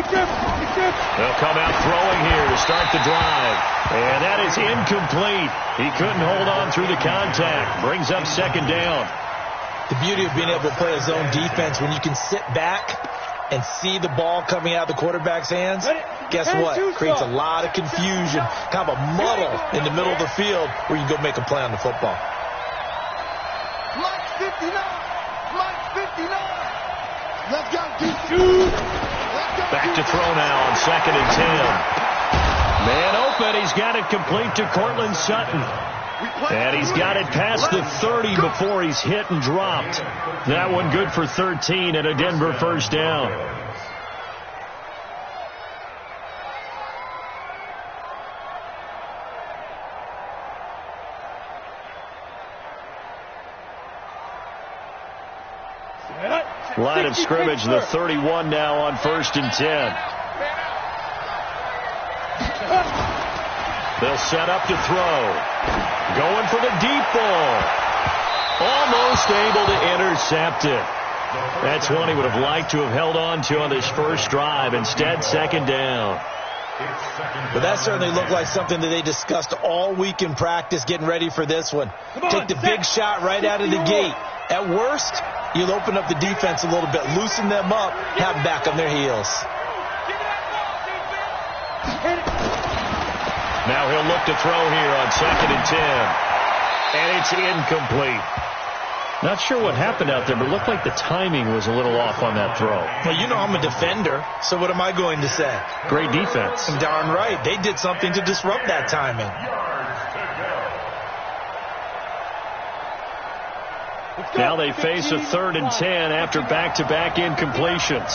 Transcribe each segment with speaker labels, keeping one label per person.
Speaker 1: They'll come out throwing here to start the drive. And that is incomplete. He couldn't hold on through the contact. Brings up second down.
Speaker 2: The beauty of being able to play a zone defense when you can sit back and see the ball coming out of the quarterback's hands, guess what? Creates a lot of confusion, kind of a muddle in the middle of the field where you can go make a play on the football.
Speaker 3: Mike 59. Mike 59. Let's go, D2.
Speaker 1: Back to throw now on second and 10. Man open. He's got it complete to Cortland Sutton. And he's got it past the 30 before he's hit and dropped. That one good for 13 and a Denver first down. Line of scrimmage, the 31 now on first and 10. They'll set up to throw. Going for the deep ball. Almost able to intercept it. That's one he would have liked to have held on to on this first drive. Instead, second down.
Speaker 2: But that certainly looked like something that they discussed all week in practice getting ready for this one. Take the big shot right out of the gate. At worst, you'll open up the defense a little bit, loosen them up, have them back on their heels.
Speaker 1: Now he'll look to throw here on second and 10. And it's incomplete. Not sure what happened out there, but it looked like the timing was a little off on that throw.
Speaker 2: Well, you know I'm a defender, so what am I going to say?
Speaker 1: Great defense.
Speaker 2: Darn right. They did something to disrupt that timing.
Speaker 1: Now they face a third and 10 after back-to-back incompletions.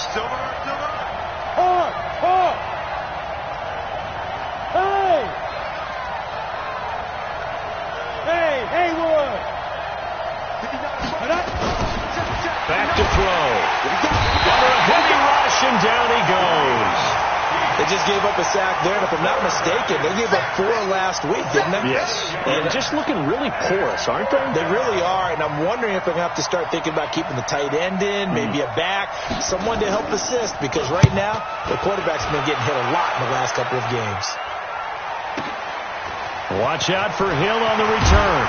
Speaker 1: Back to throw. Under a heavy rush, and down he goes.
Speaker 2: They just gave up a sack there, and if I'm not mistaken, they gave up 4 last week, didn't they?
Speaker 1: Yes. And just looking really porous, aren't they?
Speaker 2: They really are, and I'm wondering if they're going to have to start thinking about keeping the tight end in, maybe a back, someone to help assist, because right now, the quarterback's been getting hit a lot in the last couple of games.
Speaker 1: Watch out for Hill on the return.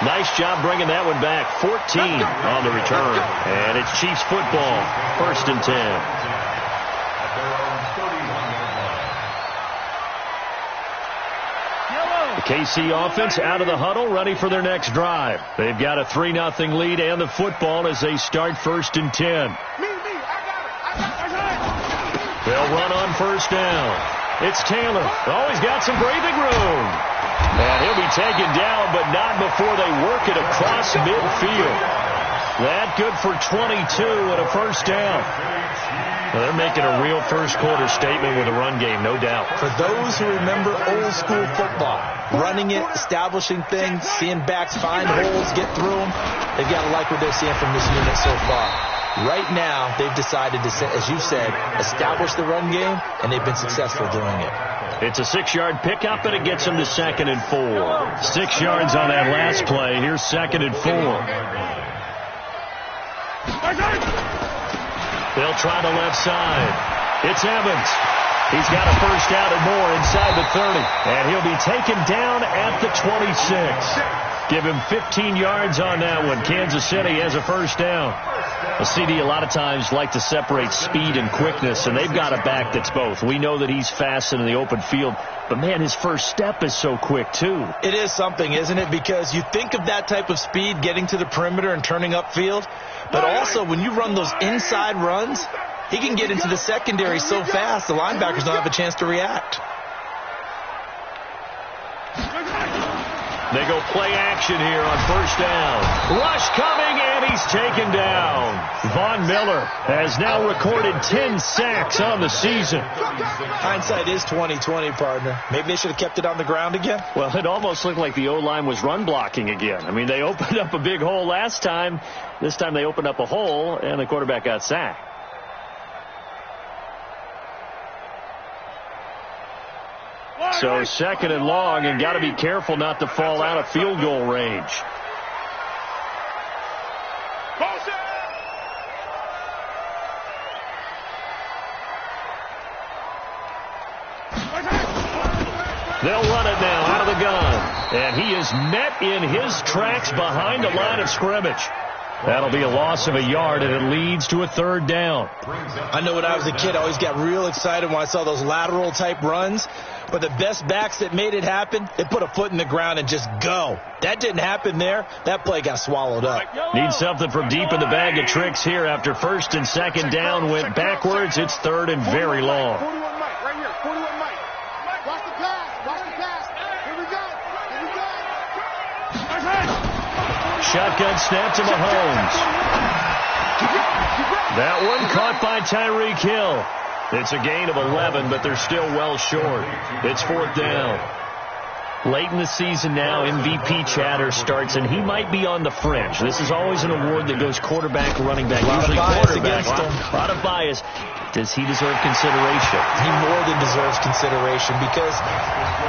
Speaker 1: Nice job bringing that one back. 14 on the return. And it's Chiefs football. First and 10. The KC offense out of the huddle, ready for their next drive. They've got a 3-0 lead and the football as they start first and 10. They'll run on first down. It's Taylor. Oh, he's got some breathing room. And he'll be taken down, but not before they work it across midfield. That good for 22 and a first down. Well, they're making a real first-quarter statement with a run game, no doubt.
Speaker 2: For those who remember old-school football, running it, establishing things, seeing backs find holes, get through them, they've got to like what they're seeing from this unit so far. Right now, they've decided to, as you said, establish the run game, and they've been successful doing it.
Speaker 1: It's a 6-yard pickup, and it gets them to second and 4. 6 yards on that last play. Here's second and 4. They'll try the left side. It's Evans. He's got a first down and more inside the 30. And he'll be taken down at the 26. Give him 15 yards on that one. Kansas City has a first down. A CD a lot of times like to separate speed and quickness, and they've got a back that's both. We know that he's fast in the open field, but, man, his first step is so quick, too.
Speaker 2: It is something, isn't it? Because you think of that type of speed getting to the perimeter and turning upfield, but also when you run those inside runs, he can get into the secondary so fast the linebackers don't have a chance to react.
Speaker 1: They go play action here on first down. Rush coming, and he's taken down. Von Miller has now recorded 10 sacks on the season.
Speaker 2: Hindsight is 20/20, partner. Maybe they should have kept it on the ground again.
Speaker 1: Well, it almost looked like the O-line was run blocking again. I mean, they opened up a big hole last time. This time they opened up a hole, and the quarterback got sacked. So second and long, and got to be careful not to fall out of field goal range. They'll run it now out of the gun. And he is met in his tracks behind the line of scrimmage. That'll be a loss of a yard, and it leads to a third down.
Speaker 2: I know when I was a kid, I always got real excited when I saw those lateral-type runs. But the best backs that made it happen, they put a foot in the ground and just go. That didn't happen there. That play got swallowed up.
Speaker 1: Need something from deep in the bag of tricks here after first and second down went backwards. It's third and very long.
Speaker 3: 41 Mike, right here. 41 Mike. Watch the pass. Watch the pass. Here we go. Here we go.
Speaker 1: Shotgun snap to Mahomes. That one caught by Tyreek Hill. It's a gain of 11, but they're still well short. It's fourth down. Late in the season now, MVP chatter starts, and he might be on the fringe. This is always an award that goes quarterback, running back, usually quarterback. A lot of bias. Does he deserve consideration?
Speaker 2: He more than deserves consideration because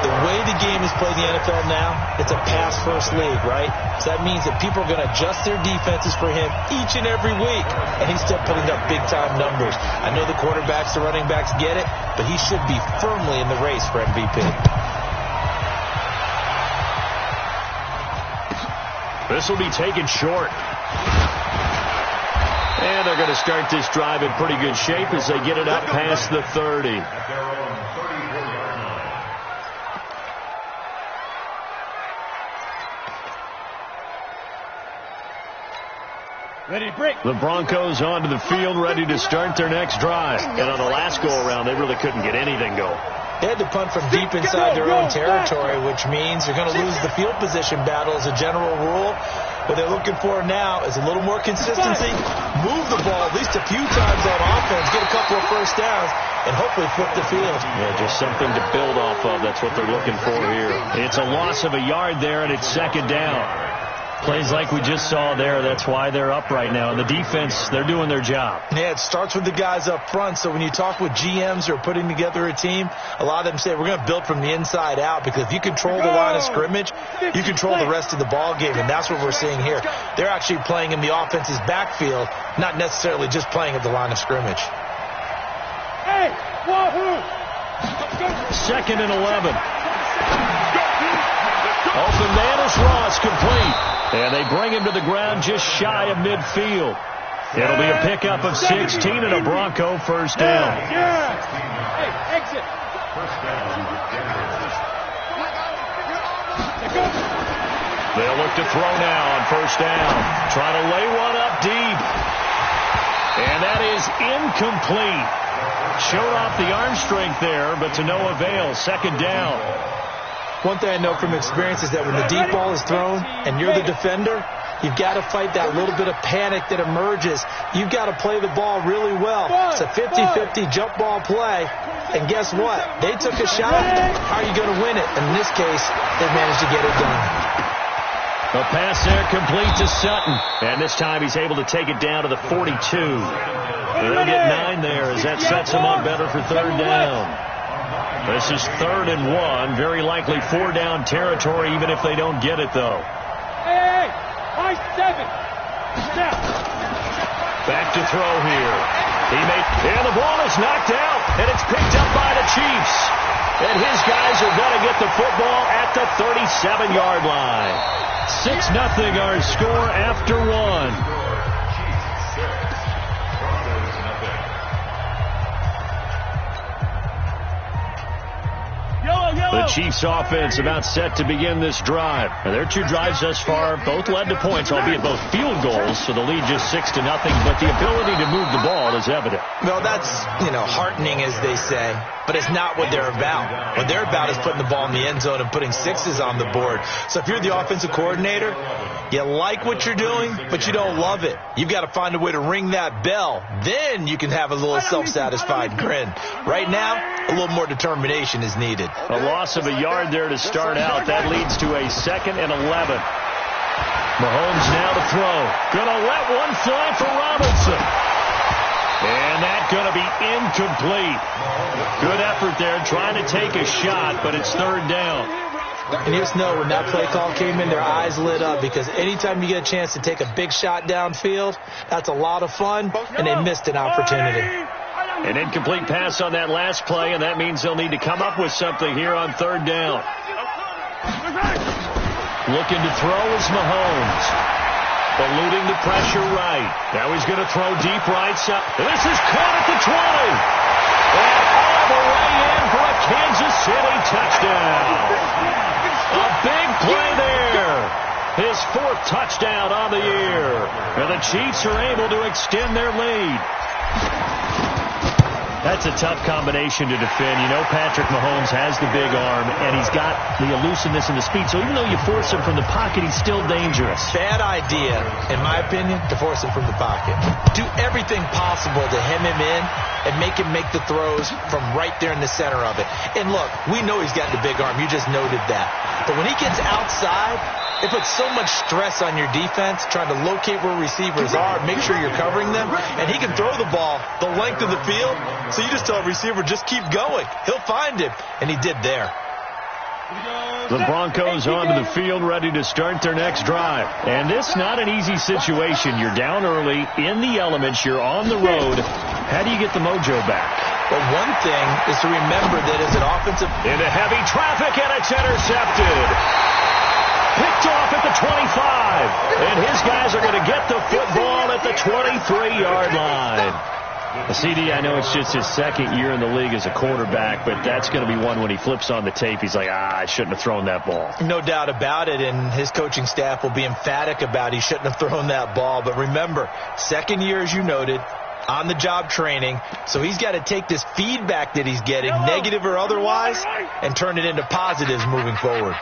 Speaker 2: the way the game is played in the NFL now, it's a pass-first league, right? So that means that people are going to adjust their defenses for him each and every week, and he's still putting up big-time numbers. I know the quarterbacks, the running backs get it, but he should be firmly in the race for MVP.
Speaker 1: This will be taken short. And they're going to start this drive in pretty good shape as they get it up past the 30.
Speaker 3: Ready to break.
Speaker 1: The Broncos onto the field, ready to start their next drive. And on the last go-around, they really couldn't get anything going.
Speaker 2: They had to punt from deep inside their own territory, which means they're going to lose the field position battle as a general rule. What they're looking for now is a little more consistency, move the ball at least a few times on offense, get a couple of first downs, and hopefully flip the field.
Speaker 1: Yeah, just something to build off of. That's what they're looking for here. It's a loss of a yard there, and it's second down. Plays like we just saw there. That's why they're up right now. And the defense, they're doing their job.
Speaker 2: Yeah, it starts with the guys up front. So when you talk with GMs who are putting together a team, a lot of them say we're going to build from the inside out because if you control the line of scrimmage, you control the rest of the ball game. And that's what we're seeing here. They're actually playing in the offense's backfield, not necessarily just playing at the line of scrimmage.
Speaker 3: Hey, wahoo!
Speaker 1: Second and 11. Open man is Ross, complete. And they bring him to the ground just shy of midfield. It'll be a pickup of 16 and a Bronco first down.
Speaker 3: Hey, exit.
Speaker 1: They'll look to throw now on first down. Trying to lay one up deep. And that is incomplete. Showed off the arm strength there, but to no avail. Second down.
Speaker 2: One thing I know from experience is that when the deep ball is thrown and you're the defender, you've got to fight that little bit of panic that emerges. You've got to play the ball really well. It's a 50-50 jump ball play. And guess what? They took a shot. How are you going to win it? And in this case, they managed to get it done.
Speaker 1: A pass there complete to Sutton. And this time he's able to take it down to the 42. They'll get 9 there as that sets him up better for third down. This is 3rd and 1. Very likely 4-down territory, even if they don't get it, though.
Speaker 3: Hey, high 7. Step.
Speaker 1: Back to throw here. And the ball is knocked out, and it's picked up by the Chiefs. And his guys are going to get the football at the 37-yard line. 6-0 our score after 1. The Chiefs offense about set to begin this drive. Now, their 2 drives thus far both led to points, albeit both field goals, so the lead just 6-0, but the ability to move the ball is evident.
Speaker 2: Well, that's, heartening, as they say, but it's not what they're about. What they're about is putting the ball in the end zone and putting 6s on the board. So if you're the offensive coordinator, you like what you're doing, but you don't love it. You've got to find a way to ring that bell. Then you can have a little self-satisfied grin. Right now, a little more determination is needed.
Speaker 1: A loss of a yard there to start out. That leads to a 2nd and 11. Mahomes now to throw. Gonna let one fly for Robinson. And that's going to be incomplete. Good effort there trying to take a shot, but it's 3rd down.
Speaker 2: And you just know when that play call came in, their eyes lit up because anytime you get a chance to take a big shot downfield, that's a lot of fun, and they missed an opportunity.
Speaker 1: An incomplete pass on that last play, and that means they'll need to come up with something here on third down. Looking to throw is Mahomes. Eluding the pressure right. Now he's going to throw deep right side. This is caught at the 20. And all the way in for a Kansas City touchdown. A big play there. His 4th touchdown on the year. And the Chiefs are able to extend their lead. That's a tough combination to defend. You know Patrick Mahomes has the big arm, and he's got the elusiveness and the speed. So even though you force him from the pocket, he's still dangerous.
Speaker 2: Bad idea, in my opinion, to force him from the pocket. Do everything possible to hem him in and make him make the throws from right there in the center of it. And look, we know he's got the big arm. You just noted that. But when he gets outside, it puts so much stress on your defense trying to locate where receivers are, make sure you're covering them, and he can throw the ball the length of the field, so you just tell a receiver, just keep going. He'll find him, and he did there.
Speaker 1: The Broncos onto the field ready to start their next drive. And this not an easy situation. You're down early, in the elements, you're on the road. How do you get the mojo back?
Speaker 2: But one thing is to remember that as an offensive...
Speaker 1: Into heavy traffic, and it's intercepted. Picked off at the 25. And his guys are going to get the football at the 23-yard line. CD, I know it's just his 2nd year in the league as a quarterback, but that's going to be one when he flips on the tape. He's like, I shouldn't have thrown that ball.
Speaker 2: No doubt about it, and his coaching staff will be emphatic about he shouldn't have thrown that ball. But remember, 2nd year, as you noted, on-the-job training, so he's got to take this feedback that he's getting, negative or otherwise, and turn it into positives moving forward.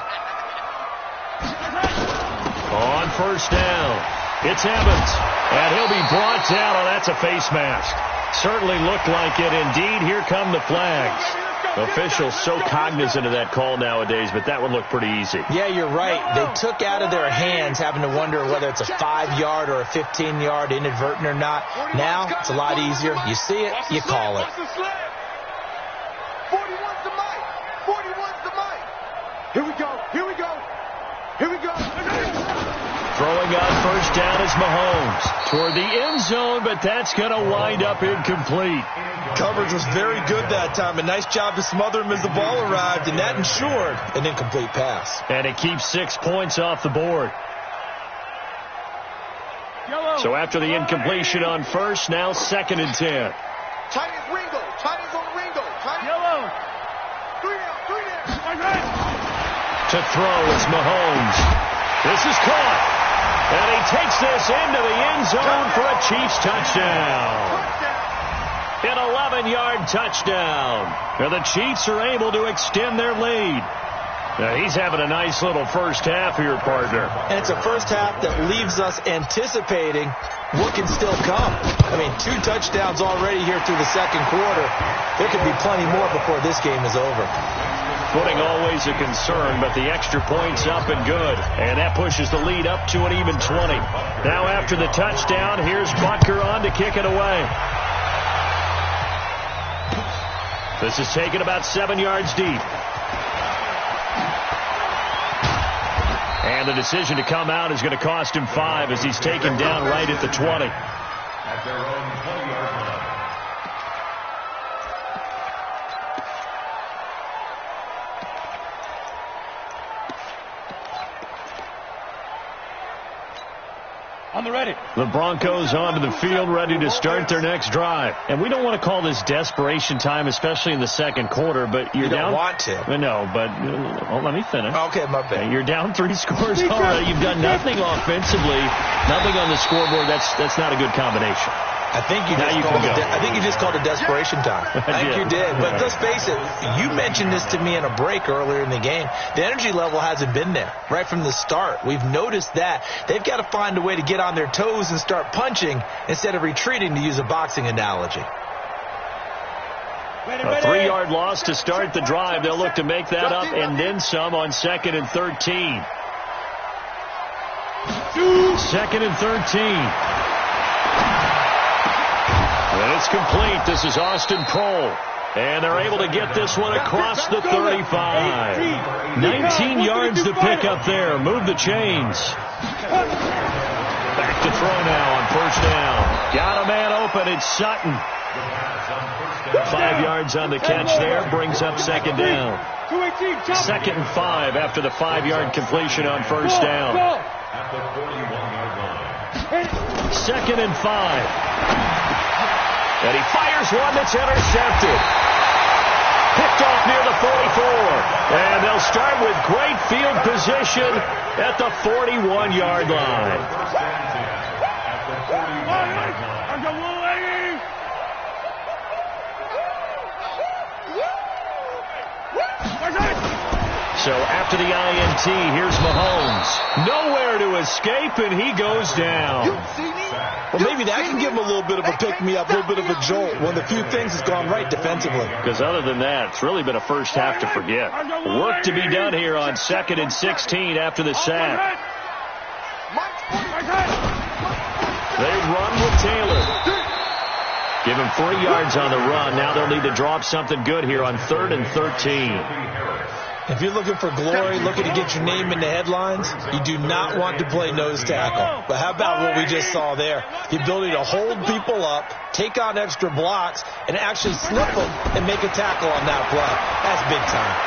Speaker 1: On first down, it's Evans, and he'll be brought down. Oh, that's a face mask. Certainly looked like it. Indeed, here come the flags. Officials so cognizant of that call nowadays, but that would look pretty easy.
Speaker 2: Yeah, you're right. They took out of their hands having to wonder whether it's a 5-yard or a 15-yard inadvertent or not. Now, it's a lot easier. You see it, you call it.
Speaker 3: 41's the mic. 41's the mic. Here we go. Here we go. Here we go.
Speaker 1: Throwing on first down is Mahomes toward the end zone, but that's going to wind up incomplete.
Speaker 2: Coverage was very good that time. A nice job to smother him as the ball arrived, and that ensured an incomplete pass.
Speaker 1: And it keeps 6 points off the board. So after the incompletion on first, now 2nd and 10.
Speaker 3: Tight is Ringo. Tight is on Ringo. Tight. Yellow. 3 down.
Speaker 1: To throw, it's Mahomes. This is caught. And he takes this into the end zone for a Chiefs touchdown. An 11-yard touchdown. Now the Chiefs are able to extend their lead. Now he's having a nice little first half here, partner.
Speaker 2: And it's a first half that leaves us anticipating what can still come. I mean, 2 touchdowns already here through the 2nd quarter. There could be plenty more before this game is over.
Speaker 1: Footing always a concern, but the extra point's up and good. And that pushes the lead up to an even 20. Now after the touchdown, here's Butker on to kick it away. This is taken about 7 yards deep. And the decision to come out is going to cost him 5 as he's taken down right at the 20. At their own 20-yard line.
Speaker 4: On the ready.
Speaker 1: The Broncos onto the field ready to start their next drive. And we don't want to call this desperation time, especially in the 2nd quarter, but you're down.
Speaker 2: You don't want to.
Speaker 1: No, but let me finish.
Speaker 2: Okay, my bad.
Speaker 1: You're down 3 scores already. You've done nothing offensively, nothing on the scoreboard. That's not a good combination.
Speaker 2: I think you just called it desperation time. I think you did. But let's face it, you mentioned this to me in a break earlier in the game. The energy level hasn't been there right from the start. We've noticed that. They've got to find a way to get on their toes and start punching instead of retreating, to use a boxing analogy.
Speaker 1: A 3-yard loss to start the drive. They'll look to make that up and then some on 2nd and 13. 2nd and 13. And it's complete. This is Austin Prohl. And they're able to get this one across the 35. 19 yards to pick up there. Move the chains. Back to throw now on first down. Got a man open. It's Sutton. 5 yards on the catch there, brings up second down. 2nd and 5 after the 5-yard completion on first down. 2nd and 5. And he fires one that's intercepted. Picked off near the 44. And they'll start with great field position at the 41-yard line. So after the INT, here's Mahomes. Nowhere to escape, and he goes down.
Speaker 2: Well, maybe that can give him a little bit of a pick-me-up, a little bit of a jolt. One of the few things that's gone right defensively.
Speaker 1: Because other than that, it's really been a first half to forget. Work to be done here on 2nd and 16 after the sack. They run with Taylor. Give him 3 yards on the run. Now they'll need to drop something good here on 3rd and 13.
Speaker 2: If you're looking for glory, looking to get your name in the headlines, you do not want to play nose tackle. But how about what we just saw there? The ability to hold people up, take on extra blocks, and actually slip them and make a tackle on that play. That's big time.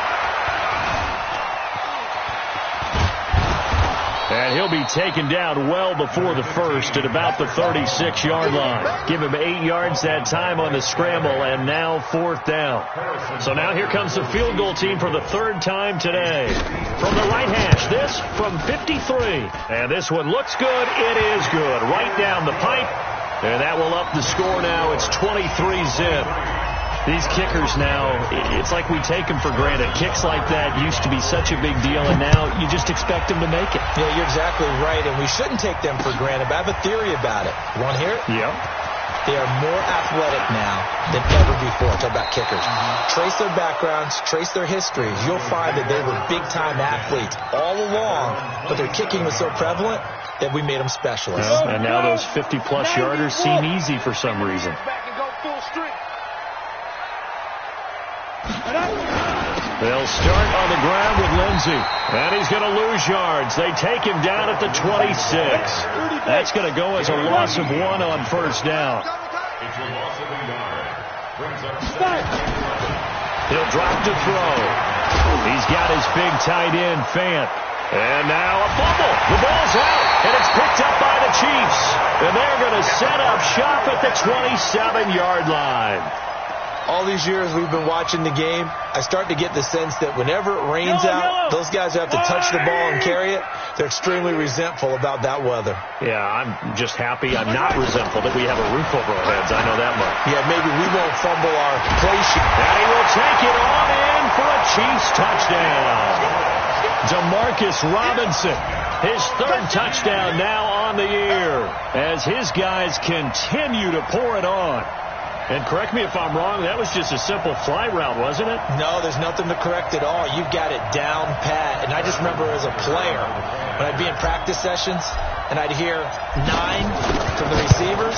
Speaker 1: And he'll be taken down well before the first at about the 36-yard line. Give him 8 yards that time on the scramble, and now 4th down. So now here comes the field goal team for the 3rd time today. From the right hash, this from 53. And this one looks good. It is good. Right down the pipe. And that will up the score now. It's 23-zip. These kickers now, it's like we take them for granted. Kicks like that used to be such a big deal, and now you just expect them to make it.
Speaker 2: Yeah, you're exactly right, and we shouldn't take them for granted. But I have a theory about it. You want to hear it?
Speaker 1: Yeah.
Speaker 2: They are more athletic now than ever before. Talk about kickers. Trace their backgrounds, trace their histories. You'll find that they were big-time athletes all along, but their kicking was so prevalent that we made them specialists.
Speaker 1: Yeah, and now those 50-plus yarders seem easy for some reason. They'll start on the ground with Lindsey. And he's going to lose yards. They take him down at the 26. That's going to go as a loss of 1 on first down. He'll drop to throw. He's got his big tight end, Fant. And now a fumble. The ball's out, and it's picked up by the Chiefs. And they're going to set up shop at the 27-yard line.
Speaker 2: All these years we've been watching the game, I start to get the sense that whenever it rains out, those guys who have to touch the ball and carry it, they're extremely resentful about that weather.
Speaker 1: Yeah, I'm just happy I'm not resentful that we have a roof over our heads. I know that much.
Speaker 2: Yeah, maybe we won't fumble our play sheet.
Speaker 1: And he will take it on in for a Chiefs touchdown. Demarcus Robinson, his 3rd touchdown now on the year as his guys continue to pour it on. And correct me if I'm wrong, that was just a simple fly route, wasn't it?
Speaker 2: No, there's nothing to correct at all. You've got it down pat. And I just remember as a player, when I'd be in practice sessions, and I'd hear 9 from the receivers,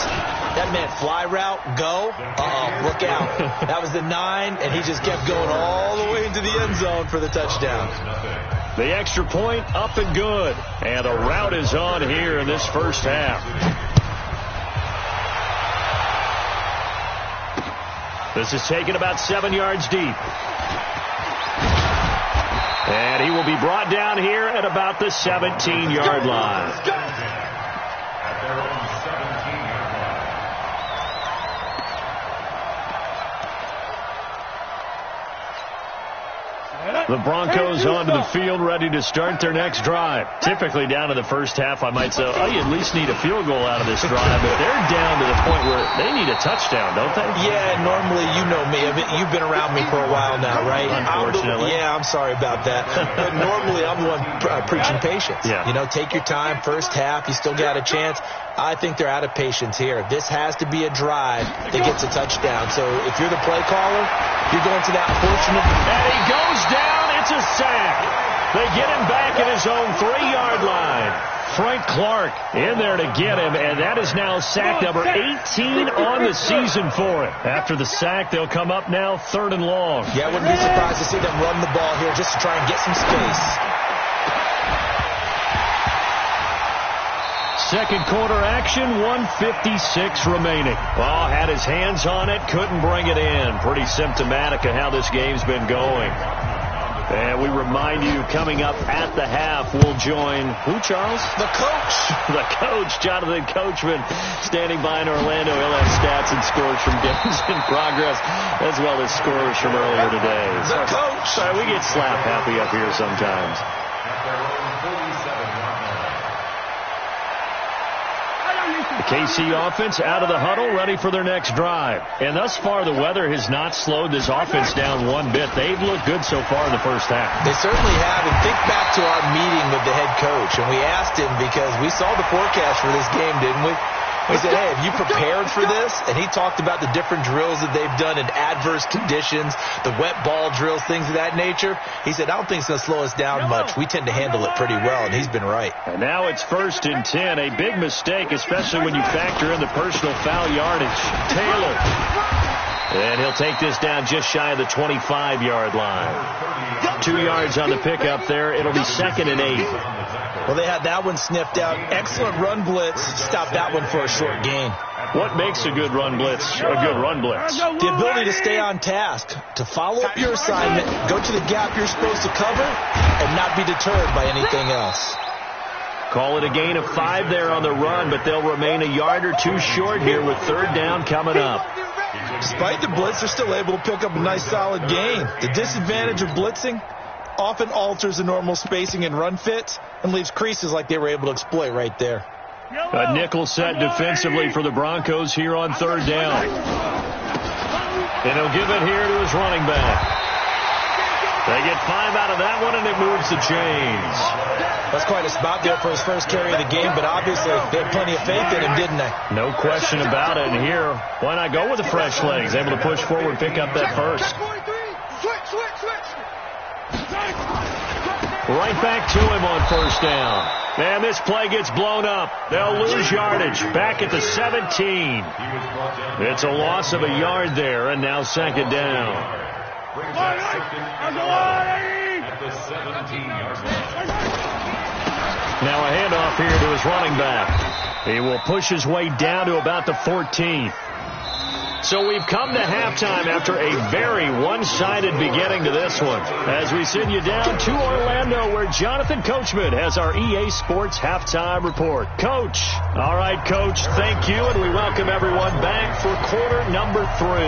Speaker 2: that meant fly route, go, look out. That was the 9, and he just kept going all the way into the end zone for the touchdown.
Speaker 1: The extra point up and good. And the route is on here in this first half. This is taken about 7 yards deep. And he will be brought down here at about the 17-yard line. The Broncos onto the field, ready to start their next drive. Typically down to the first half, I might say, oh, you at least need a field goal out of this drive. But they're down to the point where they need a touchdown, don't they?
Speaker 2: Yeah, normally, you know me. You've been around me for a while now, right?
Speaker 1: Unfortunately.
Speaker 2: I'm sorry about that. But normally, I'm the one preaching patience.
Speaker 1: Yeah.
Speaker 2: You know, take your time. First half, you still got a chance. I think they're out of patience here. This has to be a drive that gets a touchdown. So if you're the play caller, you're going to that unfortunate.
Speaker 1: And he goes down. It's a sack. They get him back at his own 3-yard line. Frank Clark in there to get him, and that is now sack number 18 on the season for him. After the sack, they'll come up now 3rd and long.
Speaker 2: Yeah, I wouldn't be surprised to see them run the ball here just to try and get some space.
Speaker 1: Second quarter action, 1:56 remaining. Well, had his hands on it, couldn't bring it in. Pretty symptomatic of how this game's been going. And we remind you, coming up at the half, we'll join, who, Charles?
Speaker 2: The coach.
Speaker 1: The coach, Jonathan Coachman, standing by in Orlando. He'll have stats and scores from games in progress, as well as scores from earlier today.
Speaker 2: The coach.
Speaker 1: Sorry, we get slap happy up here sometimes. The KC offense out of the huddle, ready for their next drive. And thus far, the weather has not slowed this offense down one bit. They've looked good so far in the first half.
Speaker 2: They certainly have. And think back to our meeting with the head coach. And we asked him, because we saw the forecast for this game, didn't we? We said, hey, have you prepared for this? And he talked about the different drills that they've done in adverse conditions, the wet ball drills, things of that nature. He said, I don't think it's going to slow us down much. We tend to handle it pretty well, and he's been right.
Speaker 1: And now it's 1st and 10. A big mistake, especially when you factor in the personal foul yardage. Taylor. And he'll take this down just shy of the 25-yard line. 2 yards on the pickup there. It'll be 2nd and 8.
Speaker 2: Well, they had that one sniffed out. Excellent run blitz. Stop that one for a short gain.
Speaker 1: What makes a good run blitz a good run blitz?
Speaker 2: The ability to stay on task, to follow up your assignment, go to the gap you're supposed to cover, and not be deterred by anything else.
Speaker 1: Call it a gain of 5 there on the run, but they'll remain a yard or two short here with 3rd down coming up.
Speaker 2: Despite the blitz, they're still able to pick up a nice solid gain. The disadvantage of blitzing often alters the normal spacing and run fits and leaves creases like they were able to exploit right there.
Speaker 1: A nickel set defensively for the Broncos here on 3rd down. And he'll give it here to his running back. They get 5 out of that one, and it moves the chains.
Speaker 2: That's quite a spot there for his first carry of the game, but obviously they had plenty of faith in him, didn't they?
Speaker 1: No question about it. And here, why not go with the fresh legs? Able to push forward, pick up that first. Right back to him on 1st down. And this play gets blown up. They'll lose yardage. Back at the 17. It's a loss of a yard there, and now 2nd down. Now a handoff here to his running back. He will push his way down to about the 14th. So we've come to halftime after a very one-sided beginning to this one. As we send you down to Orlando, where Jonathan Coachman has our EA Sports Halftime Report. Coach. All right, Coach, thank you, and we welcome everyone back for quarter number 3.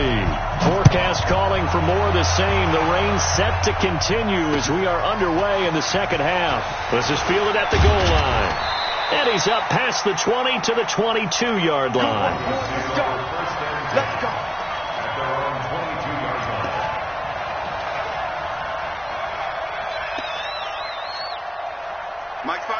Speaker 1: Forecast calling for more of the same. The rain set to continue as we are underway in the second half. This is fielded at the goal line. And he's up past the 20 to the 22-yard line.
Speaker 3: Let's go.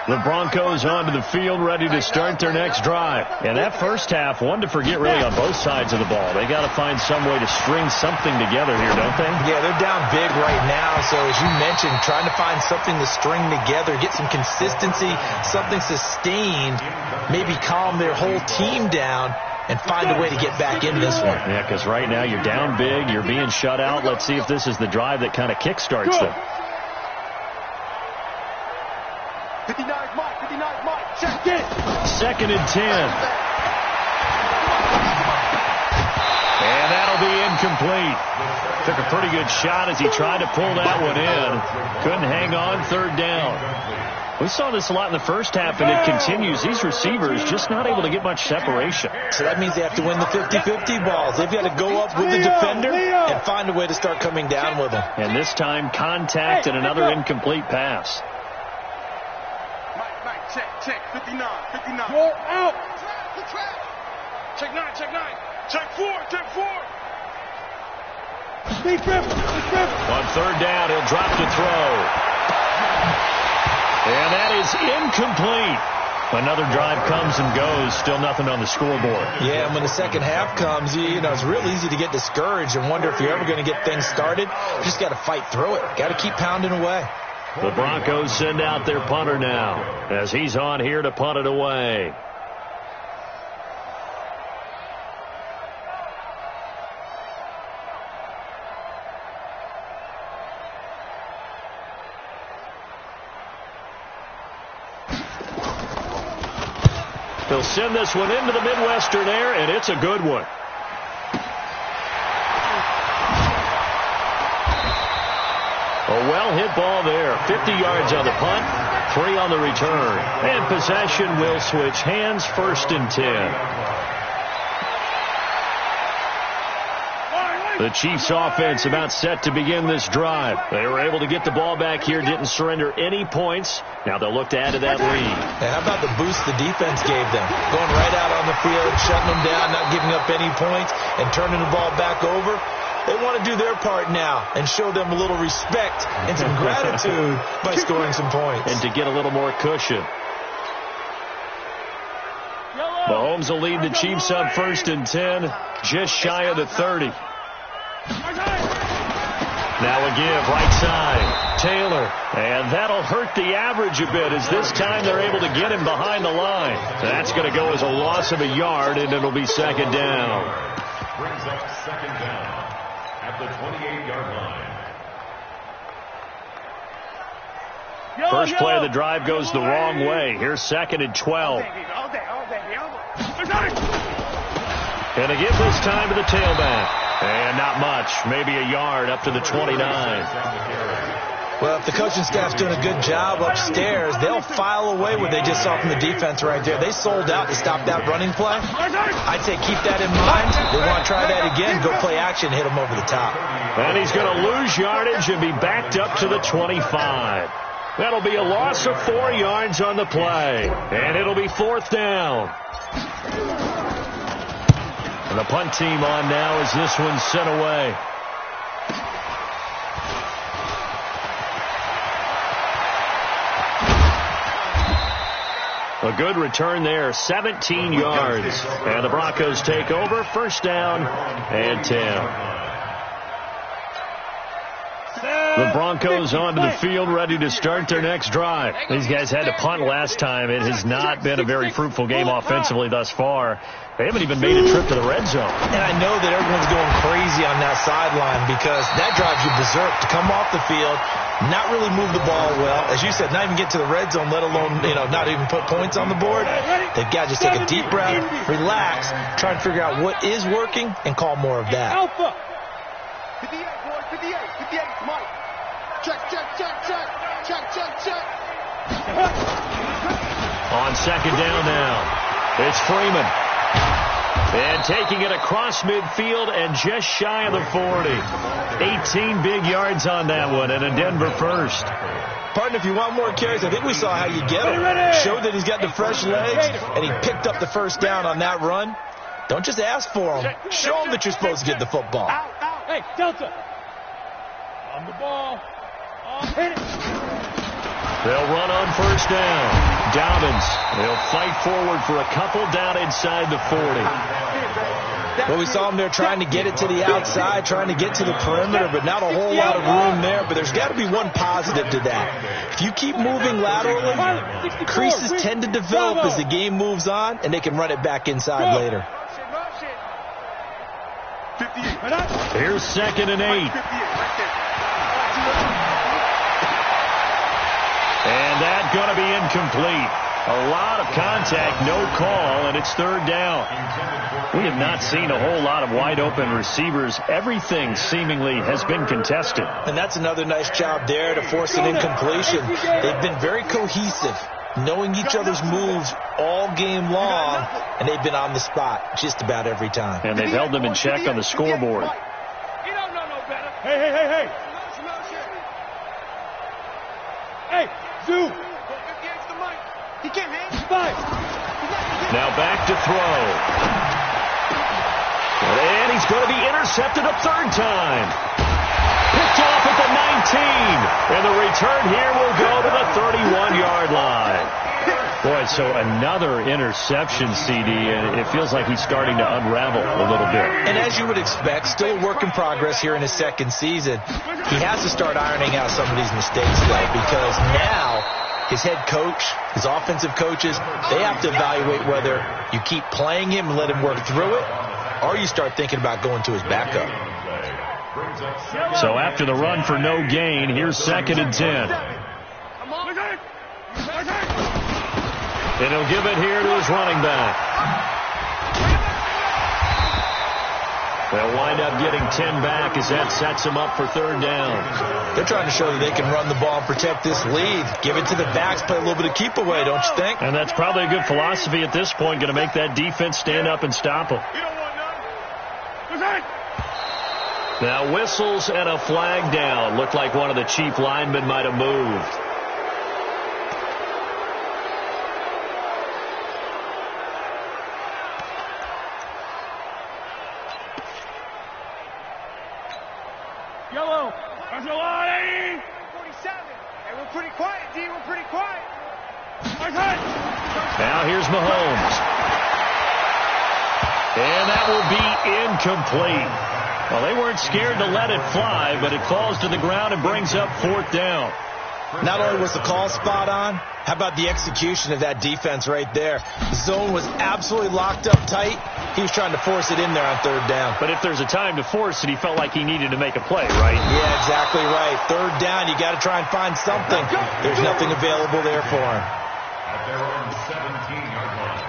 Speaker 1: The Broncos onto the field, ready to start their next drive. And that first half, one to forget really on both sides of the ball. They got to find some way to string something together here, don't they?
Speaker 2: Yeah, they're down big right now. So as you mentioned, trying to find something to string together, get some consistency, something sustained, maybe calm their whole team down and find a way to get back into this one.
Speaker 1: Yeah, because right now you're down big, you're being shut out. Let's see if this is the drive that kind of kickstarts them.
Speaker 3: 59 Mike, check in.
Speaker 1: 2nd and 10. And that'll be incomplete. Took a pretty good shot as he tried to pull that one in. Couldn't hang on, 3rd down. We saw this a lot in the first half, and it continues. These receivers just not able to get much separation.
Speaker 2: So that means they have to win the 50-50 balls. They've got to go up with the defender and find a way to start coming down with them.
Speaker 1: And this time, contact and another incomplete pass.
Speaker 3: Check, 59.
Speaker 4: Go out.
Speaker 3: Check 9. Check 4.
Speaker 4: Speed trip.
Speaker 1: On 3rd down, he'll drop to throw. And that is incomplete. Another drive comes and goes. Still nothing on the scoreboard.
Speaker 2: Yeah, and when the second half comes, you know, it's real easy to get discouraged and wonder if you're ever going to get things started. You just got to fight through it. Got to keep pounding away.
Speaker 1: The Broncos send out their punter now as he's on here to punt it away. He'll send this one into the Midwestern air, and it's a good one. A well-hit ball there. 50 yards on the punt, 3 on the return. And possession will switch hands, 1st and 10. The Chiefs offense about set to begin this drive. They were able to get the ball back here, didn't surrender any points. Now they'll look to add to that lead.
Speaker 2: And how about the boost the defense gave them? Going right out on the field, shutting them down, not giving up any points, and turning the ball back over. They want to do their part now and show them a little respect and some gratitude by scoring some points.
Speaker 1: And to get a little more cushion. Mahomes will lead the Chiefs up 1st and 10, just shy of the 30. Now a give, right side, Taylor. And that'll hurt the average a bit as this time they're able to get him behind the line. That's going to go as a loss of a yard, and it'll be 2nd down.
Speaker 5: Brings up 2nd down at the 28-yard line.
Speaker 1: First play of the drive goes the wrong way. Here's 2nd and 12. And a give this time to the tailback. And not much, maybe a yard up to the 29.
Speaker 2: Well, if the coaching staff's doing a good job upstairs, they'll file away what they just saw from the defense right there. They sold out to stop that running play. I'd say keep that in mind. They want to try that again, go play action, hit them over the top.
Speaker 1: And he's going to lose yardage and be backed up to the 25. That'll be a loss of 4 yards on the play. And it'll be 4th down. And the punt team on now as this one's sent away. A good return there, 17 yards. And the Broncos take over, 1st down and 10. The Broncos onto the field, ready to start their next drive. These guys had to punt last time. It has not been a very fruitful game offensively thus far. They haven't even made a trip to the red zone.
Speaker 2: And I know that everyone's going crazy on that sideline because that drives you berserk to come off the field, not really move the ball well. As you said, not even get to the red zone, let alone, not even put points on the board. They've got to just take a deep breath, relax, try and figure out what is working, and call more of that.
Speaker 3: Alpha. 58, boy, 58, Mike. Check.
Speaker 1: On 2nd down now, it's Freeman. And taking it across midfield and just shy of the 40. 18 big yards on that one, and a Denver first.
Speaker 2: Partner, if you want more carries, I think we saw how you get him. Showed that he's got the fresh legs, and he picked up the 1st down on that run. Don't just ask for him. Show him that you're supposed to get the football.
Speaker 4: Hey, Delta. On the ball. Hit it.
Speaker 1: They'll run on 1st down. Dobbins, they'll fight forward for a couple down inside the 40.
Speaker 2: Well, we saw him there trying to get it to the outside, trying to get to the perimeter, but not a whole lot of room there. But there's got to be one positive to that. If you keep moving laterally, creases tend to develop as the game moves on, and they can run it back inside later.
Speaker 1: Here's 2nd and 8. And that's going to be incomplete. A lot of contact, no call, and it's 3rd down. We have not seen a whole lot of wide-open receivers. Everything seemingly has been contested.
Speaker 2: And that's another nice job there to force an incompletion. They've been very cohesive, knowing each other's moves all game long, and they've been on the spot just about every time.
Speaker 1: And they've held them in check on the scoreboard.
Speaker 3: You don't know no better.
Speaker 4: Hey. Hey, Zoo.
Speaker 3: He can't hang.
Speaker 4: 5.
Speaker 1: Now back to throw. And he's going to be intercepted a 3rd time. Picked off at the 19. And the return here will go to the 31-yard line. Boy, so another interception, CD, and it feels like he's starting to unravel a little bit.
Speaker 2: And as you would expect, still a work in progress here in his 2nd season. He has to start ironing out some of these mistakes, though, because now his head coach, his offensive coaches, they have to evaluate whether you keep playing him and let him work through it, or you start thinking about going to his backup.
Speaker 1: So after the run for no gain, here's 2nd and 10. And he'll give it here to his running back. They'll wind up getting 10 back as that sets them up for third down.
Speaker 2: They're trying to show that they can run the ball and protect this lead. Give it to the backs, play a little bit of keep away, don't you think?
Speaker 1: And that's probably a good philosophy at this point, going to make that defense stand up and stop them. Now whistles and a flag down. Looked like one of the chief linemen might have moved.
Speaker 4: Yellow. That's a line.
Speaker 3: 47. Hey, we're pretty quiet, D. We're pretty quiet.
Speaker 1: Now here's Mahomes. And that will be incomplete. Well, they weren't scared to let it fly, but it falls to the ground and brings up fourth down.
Speaker 2: Not only was the call spot on, how about the execution of that defense right there? The zone was absolutely locked up tight. He was trying to force it in there on third down.
Speaker 1: But if there's a time to force it, he felt like he needed to make a play, right?
Speaker 2: Yeah, exactly right. Third down, you got to try and find something. There's nothing available there for him.
Speaker 5: At their own 17-yard line.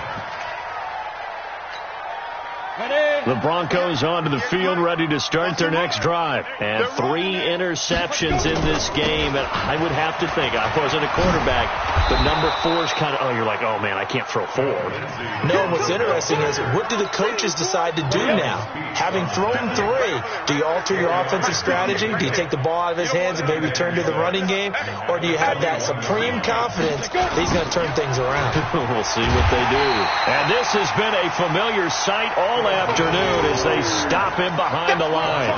Speaker 1: The Broncos onto the field, ready to start their next drive. And 3 interceptions in this game. And I would have to think, I wasn't a quarterback, but number 4 is kind of, you're like, oh, man, I can't throw 4.
Speaker 2: No, what's interesting is, what do the coaches decide to do now? Having thrown 3, do you alter your offensive strategy? Do you take the ball out of his hands and maybe turn to the running game? Or do you have that supreme confidence that he's going to turn things around?
Speaker 1: We'll see what they do. And this has been a familiar sight all afternoon as they stop him behind the line.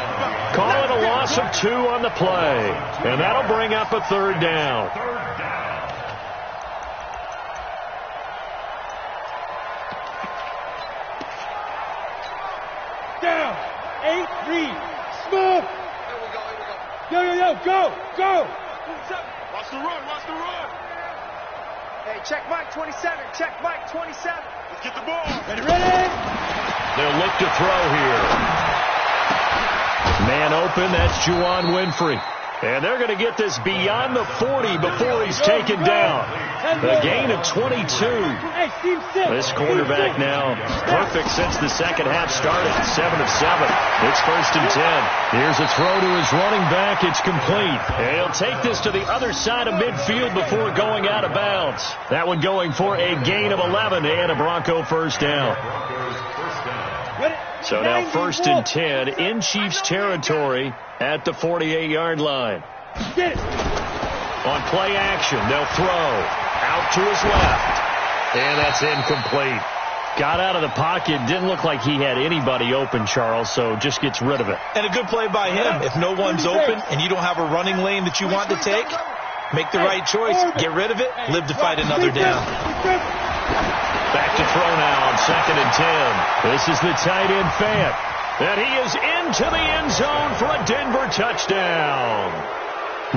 Speaker 1: Call it a loss of 2 on the play. And that'll bring up a third down.
Speaker 4: Down. 8-3. Smooth. Go.
Speaker 3: Watch the run. Hey, check Mike 27. Check Mike 27.
Speaker 4: Let's get the ball. Ready?
Speaker 1: They'll look to throw here. Man open, that's Juwan Winfrey. And they're going to get this beyond the 40 before he's taken down. A gain of 22. This quarterback now perfect since the second half started. 7 of 7. It's 1st and 10. Here's a throw to his running back. It's complete. And he'll take this to the other side of midfield before going out of bounds. That one going for a gain of 11 and a Bronco first down. So now 1st and 10 in Chiefs territory at the 48-yard line. On play action, they'll throw out to his left. And that's incomplete. Got out of the pocket. Didn't look like he had anybody open, Charles, so just gets rid of it.
Speaker 2: And a good play by him. If no one's open and you don't have a running lane that you want to take, make the right choice. Get rid of it. Live to fight another down.
Speaker 1: Back to throw now on 2nd and 10. This is the tight end Fant. And he is into the end zone for a Denver touchdown.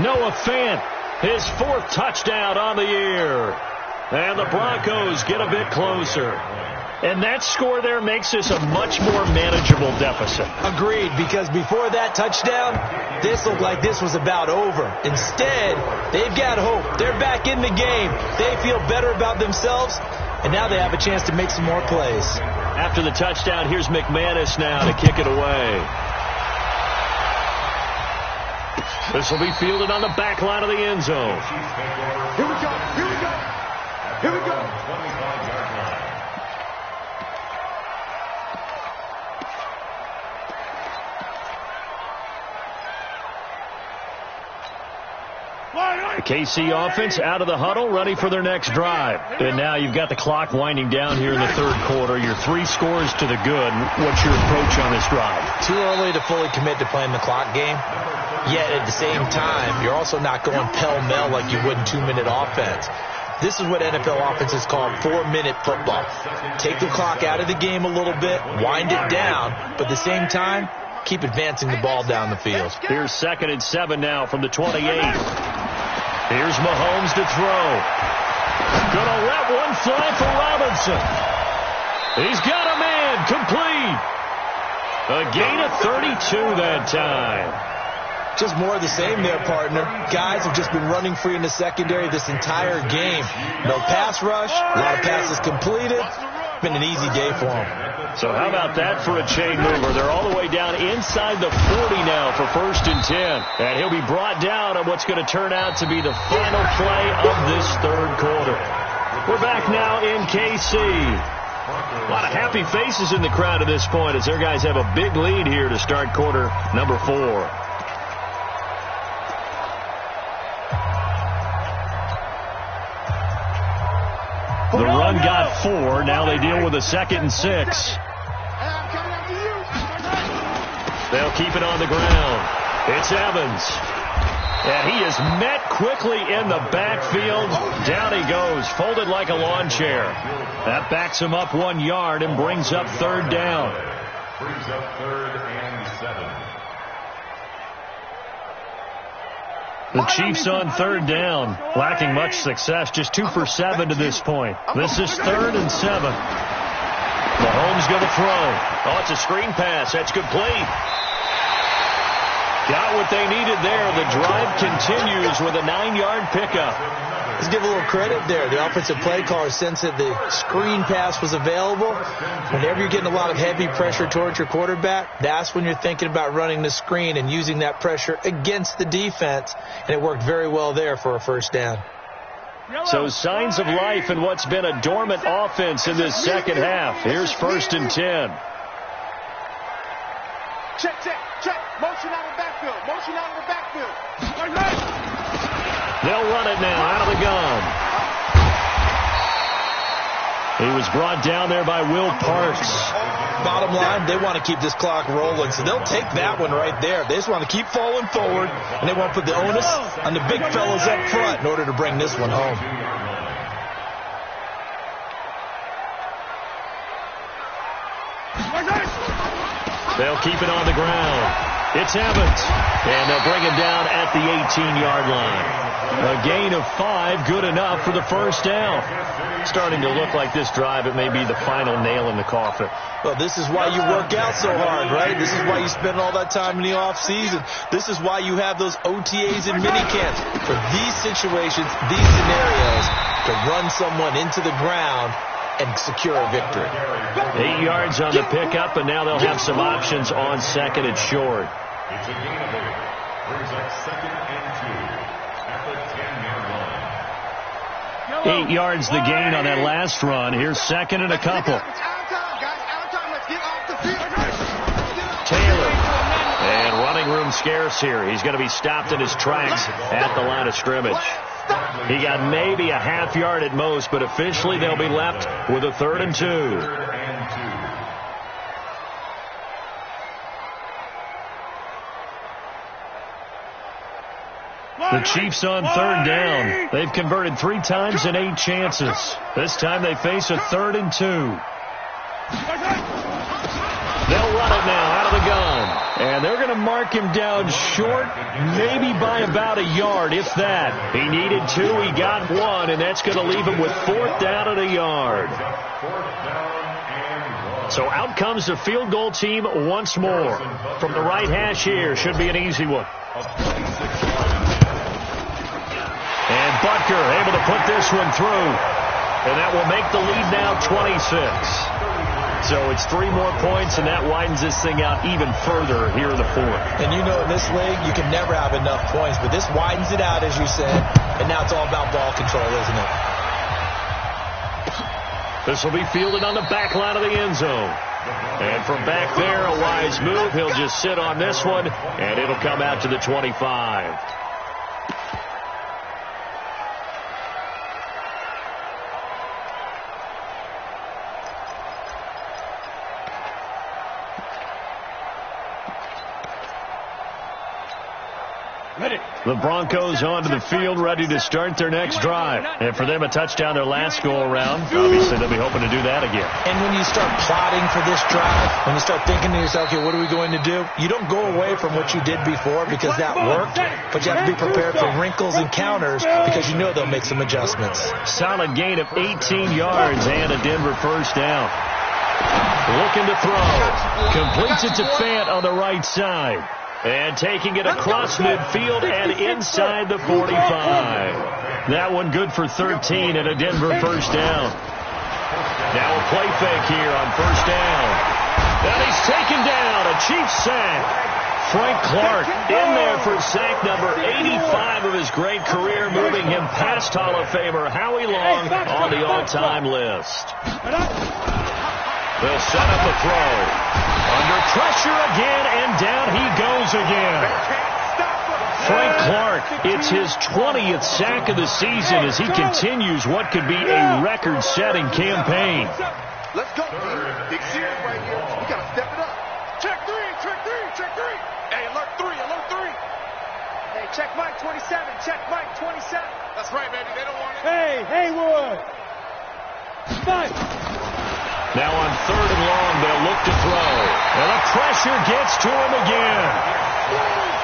Speaker 1: Noah Fant, his 4th touchdown on the year. And the Broncos get a bit closer. And that score there makes this a much more manageable deficit.
Speaker 2: Agreed, because before that touchdown, this looked like this was about over. Instead, they've got hope. They're back in the game. They feel better about themselves. And now they have a chance to make some more plays.
Speaker 1: After the touchdown, here's McManus now to kick it away. This will be fielded on the back line of the end zone.
Speaker 3: Here we go.
Speaker 5: 25-yard line.
Speaker 1: The KC offense out of the huddle, ready for their next drive. And now you've got the clock winding down here in the 3rd quarter. You're 3 scores to the good. What's your approach on this drive?
Speaker 2: Too early to fully commit to playing the clock game. Yet at the same time, you're also not going pell-mell like you would in 2-minute offense. This is what NFL offenses call 4-minute football. Take the clock out of the game a little bit, wind it down, but at the same time, keep advancing the ball down the field.
Speaker 1: Here's 2nd and 7 now from the 28. Here's Mahomes to throw. Gonna let one fly for Robinson. He's got a man complete. A gain of 32 that time.
Speaker 2: Just more of the same there, partner. Guys have just been running free in the secondary this entire game. No pass rush, a lot of passes completed. Been an easy day for them.
Speaker 1: So how about that for a chain mover? They're all the way down inside the 40 now for 1st and 10. And he'll be brought down on what's going to turn out to be the final play of this 3rd quarter. We're back now in KC. A lot of happy faces in the crowd at this point as their guys have a big lead here to start quarter number 4. The run got 4. Now they deal with a 2nd and 6. They'll keep it on the ground. It's Evans. And he is met quickly in the backfield. Down he goes, folded like a lawn chair. That backs him up 1 yard and brings up 3rd down.
Speaker 5: Brings up 3rd and 7.
Speaker 1: The Chiefs on 3rd down, lacking much success, just 2 for 7 to this point. This is 3rd and 7. Mahomes going to throw. Oh, it's a screen pass. That's complete. Got what they needed there. The drive continues with a 9-yard pickup.
Speaker 2: Let's give a little credit there. The offensive play caller sensed that the screen pass was available. Whenever you're getting a lot of heavy pressure towards your quarterback, that's when you're thinking about running the screen and using that pressure against the defense. And it worked very well there for a 1st down.
Speaker 1: So signs of life in what's been a dormant offense in this 2nd half. Here's 1st and 10.
Speaker 3: Check, check, check. Motion out of the backfield. Motion out of the backfield.
Speaker 1: They'll run it now out of the gun. He was brought down there by Will Parks.
Speaker 2: Bottom line, they want to keep this clock rolling, so they'll take that one right there. They just want to keep falling forward, and they want to put the onus on the big fellas up front in order to bring this one home.
Speaker 1: They'll keep it on the ground. It's Evans. And they'll bring him down at the 18-yard line. A gain of 5, good enough for the 1st down. Starting to look like this drive, it may be the final nail in the coffin.
Speaker 2: Well, this is why you work out so hard, right? This is why you spend all that time in the offseason. This is why you have those OTAs and minicamps. For these situations, these scenarios, to run someone into the ground and secure a victory.
Speaker 1: 8 yards on the pickup, and now they'll have some options on 2nd and short.
Speaker 5: It's a gain of 8. Brings up 2nd and 2 at the 10-yard line.
Speaker 1: 8 yards the gain on that last run. Here's 2nd and a couple. Taylor. And running room scarce here. He's going to be stopped in his tracks at the line of scrimmage. He got maybe a half yard at most, but officially they'll be left with a 3rd and 2. The Chiefs on 3rd down. They've converted 3 times in 8 chances. This time they face a 3rd and 2. They'll run it now out of the gun. And they're going to mark him down short, maybe by about a yard, if that. He needed 2, he got 1, and that's going to leave him with 4th down and a yard. So out comes the field goal team once more. From the right hash here, should be an easy one. And Butker able to put this one through. And that will make the lead now 26. So it's 3 more points, and that widens this thing out even further here in the 4th.
Speaker 2: And you know, in this league, you can never have enough points, but this widens it out, as you said, and now it's all about ball control, isn't it?
Speaker 1: This will be fielded on the back line of the end zone. And from back there, a wise move. He'll just sit on this one, and it'll come out to the 25. The Broncos onto the field, ready to start their next drive. And for them, a touchdown their last go-around. Obviously, they'll be hoping to do that again.
Speaker 2: And when you start plotting for this drive, when you start thinking to yourself, okay, what are we going to do? You don't go away from what you did before because that worked, but you have to be prepared for wrinkles and counters because you know they'll make some adjustments.
Speaker 1: Solid gain of 18 yards and a Denver 1st down. Looking to throw. Completes it to Fant on the right side. And taking it across midfield and inside the 45. That one good for 13 and a Denver first down. Now a play fake here on first down. And he's taken down. A Chiefs sack. Frank Clark in there for sack number 85 of his great career, moving him past Hall of Famer Howie Long on the all-time list. They'll set up a throw. Under pressure again, and down he goes again. Frank Clark, it's his 20th sack of the season as he continues what could be a record-setting campaign.
Speaker 3: Let's go. Big series right here. We got to step it up. Check three, check three, check three. Hey, alert three, alert three. Hey, check Mike 27, check Mike 27. That's right, baby. They don't want it.
Speaker 4: Hey, Haywood. Fight.
Speaker 1: Now on third and long, they'll look to throw. And the pressure gets to him again.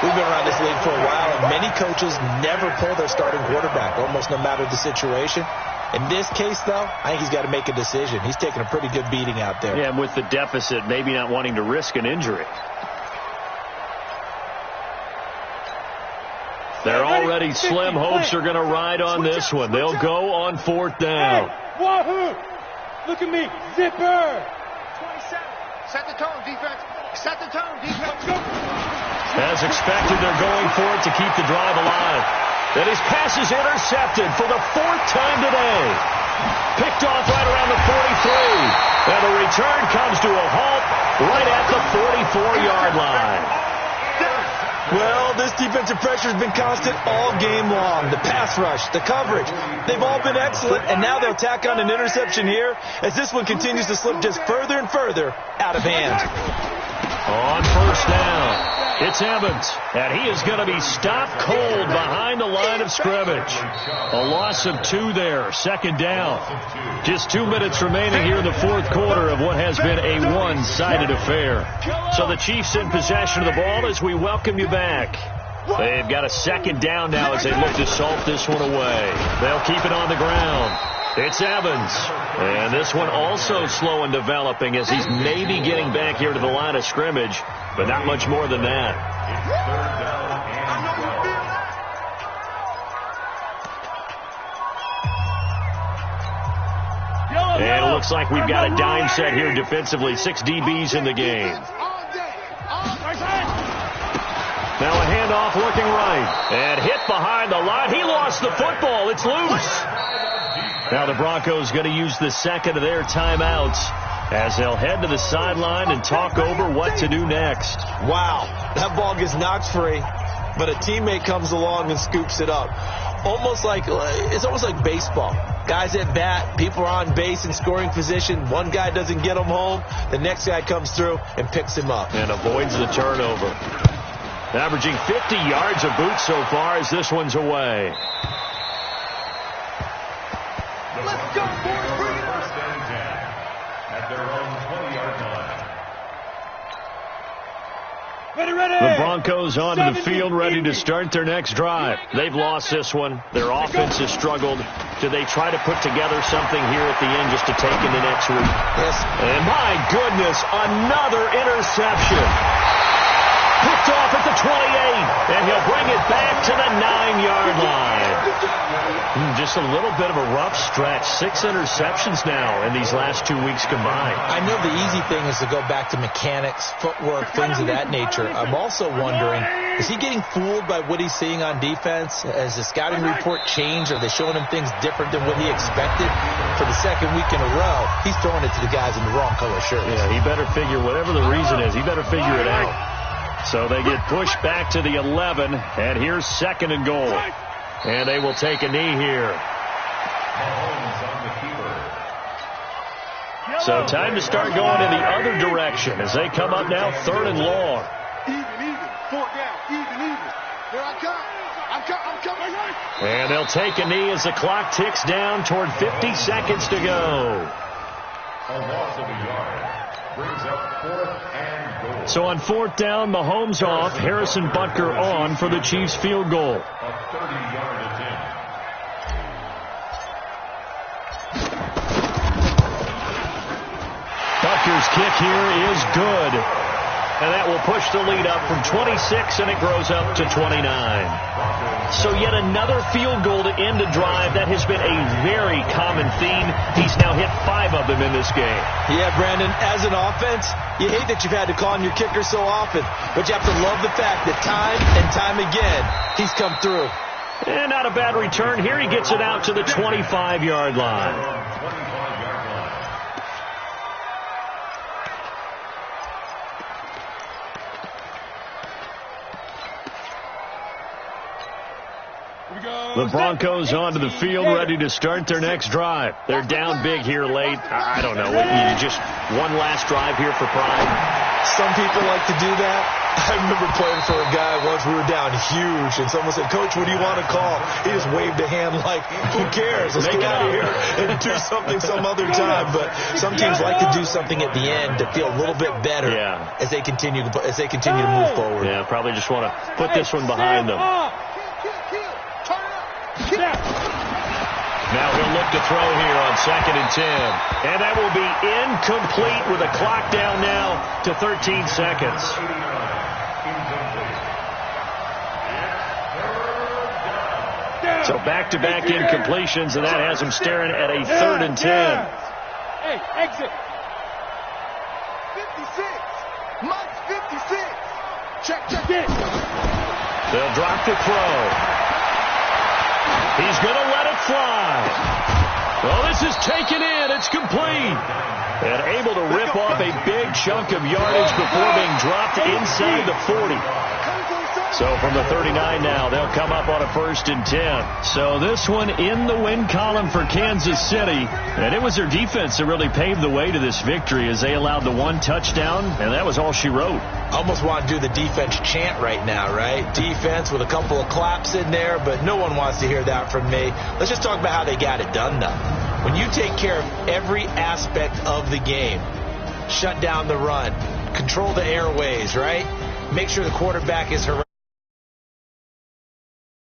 Speaker 2: We've been around this league for a while, and many coaches never pull their starting quarterback, almost no matter the situation. In this case, though, I think he's got to make a decision. He's taking a pretty good beating out there.
Speaker 1: Yeah, and with the deficit, maybe not wanting to risk an injury. They're already slim. Hopes are going to ride on this one. They'll go on fourth down.
Speaker 4: Hey, wahoo! Look at me, zipper!
Speaker 3: 27. Set the tone, defense. Set the tone, defense.
Speaker 1: As expected, they're going for it to keep the drive alive. And his pass is intercepted for the fourth time today. Picked off right around the 43. And the return comes to a halt right at the 44-yard line.
Speaker 2: Well, this defensive pressure has been constant all game long. The pass rush, the coverage, they've all been excellent, and now they'll tack on an interception here as this one continues to slip just further and further out of hand.
Speaker 1: On first down, it's Evans, and he is going to be stopped cold behind the line of scrimmage. A loss of 2 there, second down. Just 2 minutes remaining here in the fourth quarter of what has been a one-sided affair. So the Chiefs in possession of the ball as we welcome you back. They've got a second down now as they look to salt this one away. They'll keep it on the ground. It's Evans. And this one also slow in developing as he's maybe getting back here to the line of scrimmage, but not much more than that. And it looks like we've got a dime set here defensively. 6 DBs in the game. Now a handoff looking right. And hit behind the line. He lost the football. It's loose. Now the Broncos going to use the second of their timeouts as they'll head to the sideline and talk over what to do next.
Speaker 2: Wow, that ball gets knocked free, but a teammate comes along and scoops it up. It's almost like baseball. Guys at bat, people are on base in scoring position. One guy doesn't get him home. The next guy comes through and picks him up.
Speaker 1: And avoids the turnover. Averaging 50 yards of boot so far as this one's away.
Speaker 3: Let's go, boys. Bring it up.
Speaker 5: First and 10 at their own 20-yard line.
Speaker 4: Ready.
Speaker 1: The Broncos onto the field ready to start their next drive. They've lost this one. Their offense has struggled. Do they try to put together something here at the end just to take into next week?
Speaker 2: Yes.
Speaker 1: And my goodness, another interception. Picked off at the 28, and he'll bring it back to the 9-yard line. Just a little bit of a rough stretch. 6 interceptions now in these last 2 weeks combined.
Speaker 2: I know the easy thing is to go back to mechanics, footwork, things of that nature. I'm also wondering, is he getting fooled by what he's seeing on defense? Has the scouting report changed? Are they showing him things different than what he expected? For the second week in a row, he's throwing it to the guys in the wrong color shirts.
Speaker 1: Yeah, he better figure, whatever the reason is, he better figure it out. So they get pushed back to the 11, and here's second and goal. And they will take a knee here. So time to start going in the other direction as they come up now third and long.
Speaker 3: Even. 4 down. Even. Here I come. I'm coming.
Speaker 1: And they'll take a knee as the clock ticks down toward 50 seconds to go.
Speaker 5: A loss of a yard brings up 4th and goal.
Speaker 1: So on 4th down, Mahomes off, Harrison Butker on for the Chiefs field goal.
Speaker 5: A 30-yard attempt.
Speaker 1: Butker's kick here is good. And that will push the lead up from 26, and it grows up to 29. So yet another field goal to end a drive. That has been a very common theme. He's now hit 5 of them in this game.
Speaker 2: Yeah, Brandon, as an offense, you hate that you've had to call on your kicker so often, but you have to love the fact that time and time again, he's come through.
Speaker 1: And not a bad return. Here he gets it out to the 25-yard line. The Broncos onto the field, ready to start their next drive. They're down big here late. I don't know. You just one last drive here for pride.
Speaker 2: Some people like to do that. I remember playing for a guy once. We were down huge, and someone said, "Coach, what do you want to call?" He just waved a hand like, "Who cares? Let's get out of here and do something some other time." But some teams like to do something at the end to feel a little bit better as they continue to move forward.
Speaker 1: Yeah, probably just want to put this one behind them. Now he'll look to throw here on 2nd and 10. And that will be incomplete with a clock down now to 13 seconds. So back-to-back incompletions, and that has him staring at a 3rd and 10.
Speaker 4: Hey, exit.
Speaker 3: 56. Mike's 56. Check.
Speaker 1: They'll drop the throw. He's going to let it fly. Well, this is taken in. It's complete. And able to rip off a big chunk of yardage before being dropped inside the 40. So from the 39 now, they'll come up on a 1st and 10. So this one in the win column for Kansas City. And it was their defense that really paved the way to this victory as they allowed the 1 touchdown, and that was all she wrote.
Speaker 2: Almost want to do the defense chant right now, right? Defense with a couple of claps in there, but no one wants to hear that from me. Let's just talk about how they got it done, though. When you take care of every aspect of the game, shut down the run, control the airways, right? Make sure the quarterback is harassed.